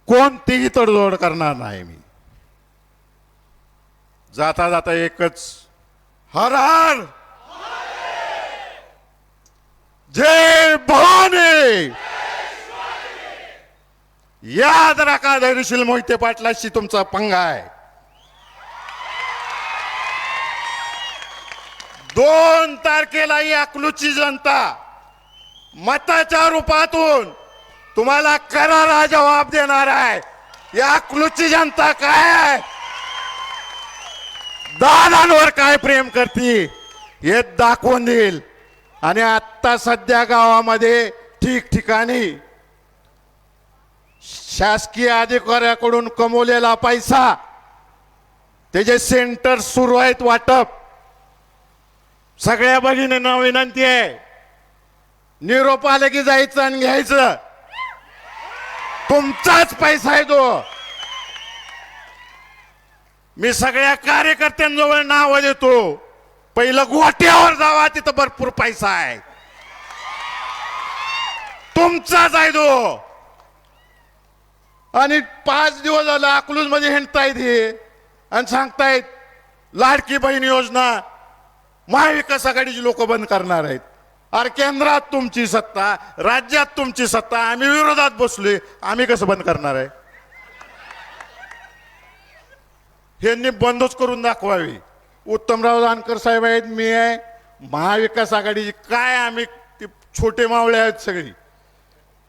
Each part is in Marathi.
कोणतीही तडजोड करणार नाही मी. जाता जाता एकच हर हर जय भवानी. याद राखा धैर्यशील मोहिते पाटलाशी तुमचा पंगा आहे. 2 तारखेला ही अकलूजची जनता मताच्या रूपातून तुम्हाला करारा जवाब देणार आहे. या अकलूजची जनता काय आहे, दादांवर काय प्रेम करते हे दाखवून देईल. आणि आता सध्या गावामध्ये ठिकठिकाणी शासकीय अधिकाऱ्याकडून कमवलेला पैसा त्याचे सेंटर सुरू आहेत वाटप. सगळ्या भगिनींना विनंती आहे, निरोप आले की जायचं आणि घ्यायचं. तुमचाच पैसा आहे तो. मी सगळ्या कार्यकर्त्यांजवळ नाव देतो, पहिलं गोट्यावर जावा, तिथं भरपूर पैसा आहे. तुमचाच आहे तो. आणि 5 दिवस झाला अकलूज मध्ये हिंडतायत हे आणि सांगतायत लाडकी बहीण योजना महाविकास आघाडीची लोक बंद करणार आहेत. अरे केंद्रात तुमची सत्ता, राज्यात तुमची सत्ता, आम्ही विरोधात बसलोय, आम्ही कसं बंद करणार आहे. यांनी बंदच करून दाखवावी. उत्तमराव जानकर साहेब आहेत, मी आहे, महाविकास आघाडीची काय आम्ही ती छोटे मावळे आहेत सगळी.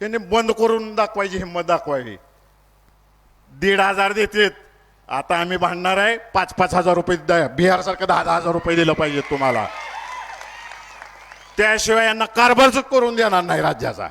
यांनी बंद करून दाखवायची हिंमत दाखवावी. 1,500 देतात, आता आम्ही भांडणार आहे 5-5 हजार रुपये द्या. बिहार सारखं 10-10 हजार रुपये दिलं पाहिजे तुम्हाला. त्याशिवाय यांना कारभारच करून देणार नाही राज्याचा.